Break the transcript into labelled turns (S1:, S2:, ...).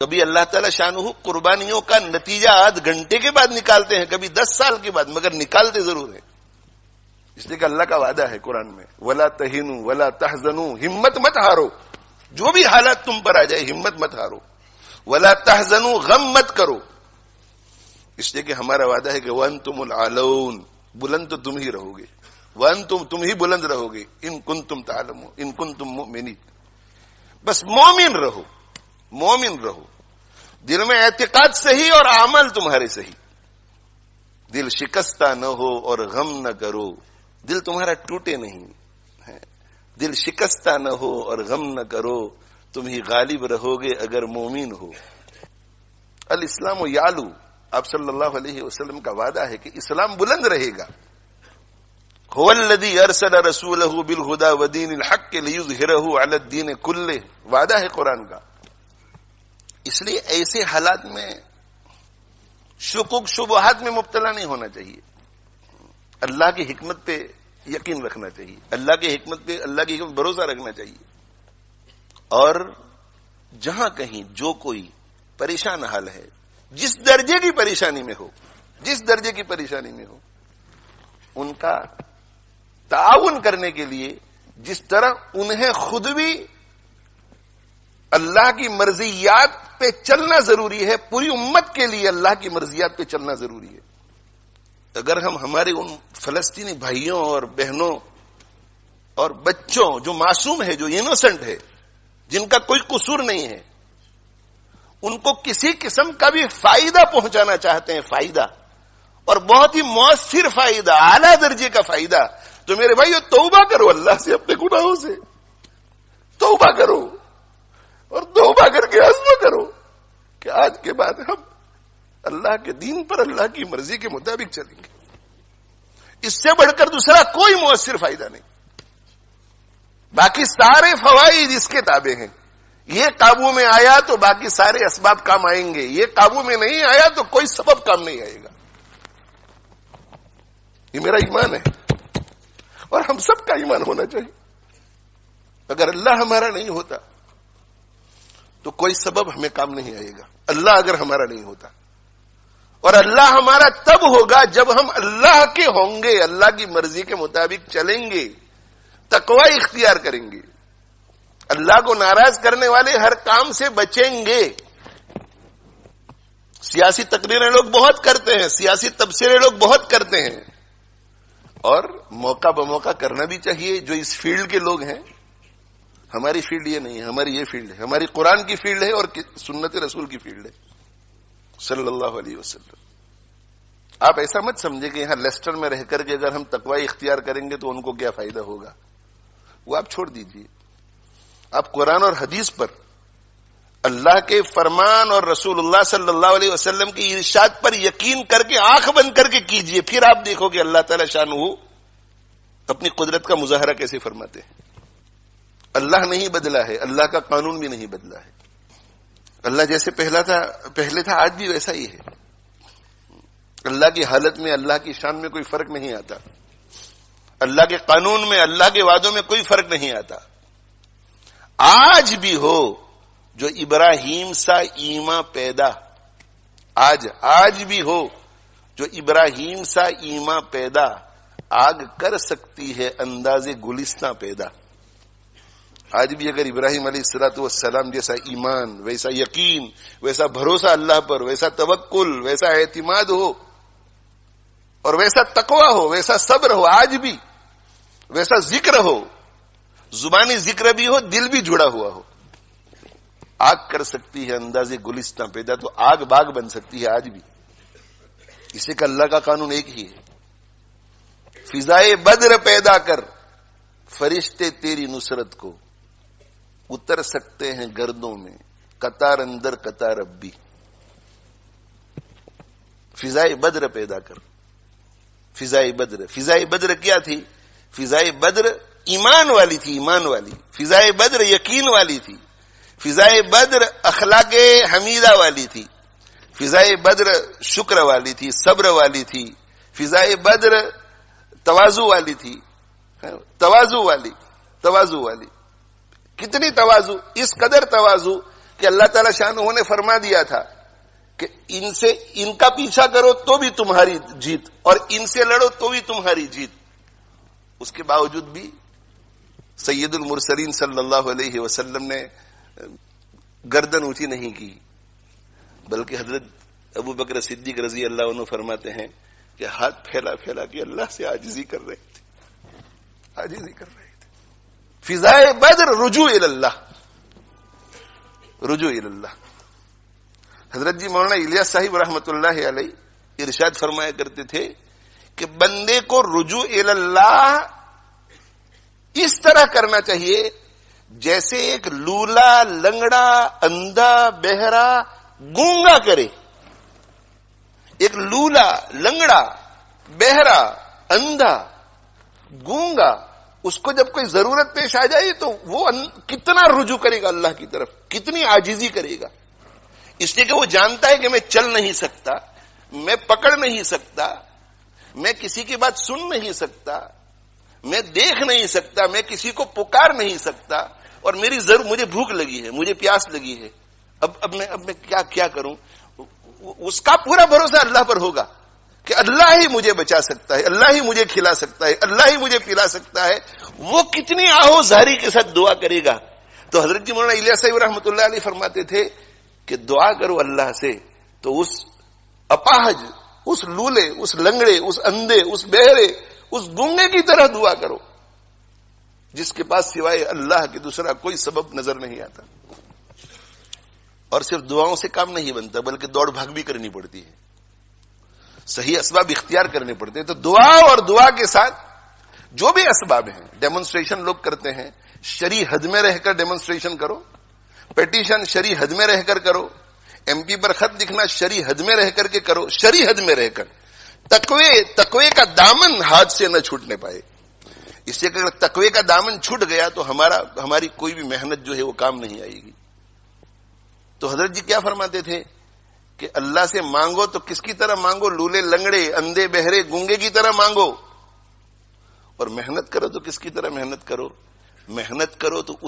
S1: کبھی اللہ تعالی شانہ قربانیوں کا نتیجہ آدھ گھنٹے کے بعد نکالتے ہیں، کبھی 10 سال کے بعد، مگر نکالتے ضرور ہیں. اس لیے کہ اللہ کا وعدہ ہے قرآن میں، وَلَا تَهِنُوا وَلَا تَحْزَنُوا، ہمت مت ہارو، جو بھی حالات تم پر آ جائے ہمت مت ہارو. وَلَا تَحْزَنُوا، غم مت کرو. اس لیے کہ ہمارا وعدہ ہے کہ وَأَنْتُمُ الْعَالَوْنَ، بلند تو تم ہی رہو گے. وَأَنْتُمْ، تم ہی بلند رہو گے. إِن كُنتُمْ تَعْلَمُونَ، إِن كُنتُمْ مُؤْمِنِينَ. بس مومن رہو، مومن رہو. دل میں اعتقاد صحیح اور عمل تمہارے صحیح. دل شکستہ نہ ہو اور غم نہ کرو. دل تمہارا ٹوٹے نہیں، دل شکستہ نہ ہو اور غم نہ کرو. تم ہی غالب رہو گے اگر مومن ہو. الاسلام یعلو، آپ صلی اللہ علیہ وسلم کا وعدہ ہے کہ اسلام بلند رہے گا. هو الذی ارسل رسولہ بالہدی ودین الحق لیظہرہ علی الدین کلہ، وعدہ ہے قرآن کا. اس لیے ایسے حالات میں شکوک شبہات میں مبتلا نہیں ہونا چاہیے. اللہ کی حکمت پہ یقین رکھنا چاہیے، اللہ کی حکمت پہ، اللہ کی حکمت بھروسہ رکھنا چاہیے. اور جہاں کہیں جو کوئی پریشان حال ہے، جس درجے کی پریشانی میں ہو، جس درجے کی پریشانی میں ہو، ان کا تعاون کرنے کے لیے جس طرح انہیں خود بھی اللہ کی مرضیات پہ چلنا ضروری ہے، پوری امت کے لیے اللہ کی مرضیات پہ چلنا ضروری ہے. اگر ہم ہمارے ان فلسطینی بھائیوں اور بہنوں اور بچوں جو معصوم ہے، جو انوسنٹ ہے، جن کا کوئی قصور نہیں ہے، ان کو کسی قسم کا بھی فائدہ پہنچانا چاہتے ہیں، فائدہ، اور بہت ہی مؤثر فائدہ، اعلیٰ درجے کا فائدہ، تو میرے بھائیو توبہ کرو اللہ سے، اپنے گناہوں سے توبہ کرو، اور توبہ کر کے عزم کرو کہ آج کے بعد ہم اللہ کے دین پر، اللہ کی مرضی کے مطابق چلیں گے. اس سے بڑھ کر دوسرا کوئی مؤثر فائدہ نہیں. باقی سارے فوائد اس کے تابع ہیں. یہ قابو میں آیا تو باقی سارے اسباب کام آئیں گے، یہ قابو میں نہیں آیا تو کوئی سبب کام نہیں آئے گا. یہ میرا ایمان ہے اور ہم سب کا ایمان ہونا چاہیے. اگر اللہ ہمارا نہیں ہوتا تو کوئی سبب ہمیں کام نہیں آئے گا. اللہ اگر ہمارا نہیں ہوتا، اور اللہ ہمارا تب ہوگا جب ہم اللہ کے ہوں گے، اللہ کی مرضی کے مطابق چلیں گے، تقوی اختیار کریں گے، اللہ کو ناراض کرنے والے ہر کام سے بچیں گے. سیاسی تقریریں لوگ بہت کرتے ہیں، سیاسی تبصرے لوگ بہت کرتے ہیں، اور موقع بموقع کرنا بھی چاہیے. جو اس فیلڈ کے لوگ ہیں، ہماری فیلڈ یہ نہیں ہے، ہماری یہ فیلڈ ہے، ہماری قرآن کی فیلڈ ہے اور سنت رسول کی فیلڈ ہے صلی اللہ علیہ وسلم. آپ ایسا مت سمجھے کہ یہاں لیسٹر میں رہ کر کے اگر ہم تقوی اختیار کریں گے تو ان کو کیا فائدہ ہوگا، وہ آپ چھوڑ دیجئے. آپ قرآن اور حدیث پر، اللہ کے فرمان اور رسول اللہ صلی اللہ علیہ وسلم کی ارشاد پر یقین کر کے آنکھ بند کر کے کیجئے. پھر آپ دیکھو کہ اللہ تعالی شانہ اپنی قدرت کا مظاہرہ کیسے فرماتے ہیں. اللہ نہیں بدلا ہے، اللہ کا قانون بھی نہیں بدلا ہے. اللہ جیسے پہلے تھا آج بھی ویسا ہی ہے. اللہ کی حالت میں، اللہ کی شان میں کوئی فرق نہیں آتا. اللہ کے قانون میں، اللہ کے وعدوں میں کوئی فرق نہیں آتا. آج بھی ہو جو ابراہیم سا ایمان پیدا، آج بھی ہو جو ابراہیم سا ایمان پیدا، آگ کر سکتی ہے انداز گلستہ پیدا. آج بھی اگر ابراہیم علیہ الصلوۃ والسلام جیسا ایمان، ویسا یقین، ویسا بھروسہ اللہ پر، ویسا توکل، ویسا اعتماد ہو، اور ویسا تقوی ہو، ویسا صبر ہو، آج بھی ویسا ذکر ہو، زبانی ذکر بھی ہو، دل بھی جڑا ہوا ہو، آگ کر سکتی ہے انداز گلستہ پیدا. تو آگ باغ بن سکتی ہے آج بھی. اسے کہ اللہ کا قانون ایک ہی ہے. فضائے بدر پیدا کر، فرشتے تیری نصرت کو اتر سکتے ہیں گردوں میں، قطار اندر قطار اب بھی. فضائے بدر پیدا کر. فضائے بدر کیا تھی؟ فضائے بدر ایمان والی تھی، ایمان والی. فضائے بدر یقین والی تھی. فضائے بدر اخلاق حمیدہ والی تھی. فضائے بدر شکر والی تھی، صبر والی تھی. فضائے بدر تواضع والی تھی، تواضع والی. کتنی تواضع، اس قدر تواضع کہ اللہ تعالی شانہ نے فرما دیا تھا کہ ان کا پیچھا کرو تو بھی تمہاری جیت اور ان سے لڑو تو بھی تمہاری جیت. اس کے باوجود بھی سید المرسلین صلی اللہ علیہ وسلم نے گردن اونچی نہیں کی، بلکہ حضرت ابو بکر صدیق رضی اللہ عنہ فرماتے ہیں کہ ہاتھ پھیلا پھیلا کے اللہ سے عاجزی کر رہے تھے. فضائے بدر رجوع اللہ. حضرت جی مولانا الیاس صاحب رحمۃ اللہ علیہ ارشاد فرمایا کرتے تھے کہ بندے کو رجوع اللہ اس طرح کرنا چاہیے جیسے ایک لولا، لنگڑا، اندھا، بہرا، گونگا کرے. ایک لولا، لنگڑا، بہرا، اندھا، گونگا، اس کو جب کوئی ضرورت پیش آ جائے تو وہ کتنا رجوع کرے گا اللہ کی طرف، کتنی عاجزی کرے گا. اس لیے کہ وہ جانتا ہے کہ میں چل نہیں سکتا، میں پکڑ نہیں سکتا، میں کسی کی بات سن نہیں سکتا، میں دیکھ نہیں سکتا، میں کسی کو پکار نہیں سکتا، اور مجھے بھوک لگی ہے، مجھے پیاس لگی ہے، اب میں کیا کروں. اس کا پورا بھروسہ اللہ پر ہوگا کہ اللہ ہی مجھے بچا سکتا ہے، اللہ ہی مجھے کھلا سکتا ہے، اللہ ہی مجھے پلا سکتا ہے. وہ کتنی آہو زاری کے ساتھ دعا کرے گا. تو حضرت جی مولانا الیاس صاحب رحمۃ اللہ علیہ فرماتے تھے کہ دعا کرو اللہ سے تو اس اپاہج، اس لولے، اس لنگڑے، اس اندھے، اس بہرے، اس گونگے کی طرح دعا کرو جس کے پاس سوائے اللہ کے دوسرا کوئی سبب نظر نہیں آتا. اور صرف دعاؤں سے کام نہیں بنتا بلکہ دوڑ بھاگ بھی کرنی پڑتی ہے، صحیح اسباب اختیار کرنے پڑتے ہیں. تو دعا اور دعا کے ساتھ جو بھی اسباب ہیں، ڈیمونسٹریشن لوگ کرتے ہیں، شرعی حد میں رہ کر ڈیمونسٹریشن کرو، پیٹیشن شرعی حد میں رہ کر کرو، ایم پی پر خط لکھنا شرعی حد میں رہ کر کے کرو، شرعی حد میں رہ کر. تقوی کا دامن ہاتھ سے نہ چھوٹنے پائے. اس لیے کہ اگر تقوی کا دامن چھوٹ گیا تو ہماری کوئی بھی محنت جو ہے وہ کام نہیں آئے گی. تو حضرت جی کیا فرماتے تھے کہ اللہ سے مانگو تو کس کی طرح مانگو؟ لولے، لنگڑے، اندھے، بہرے، گونگے کی طرح مانگو. اور محنت کرو تو کس کی طرح محنت کرو؟ محنت کرو تو اس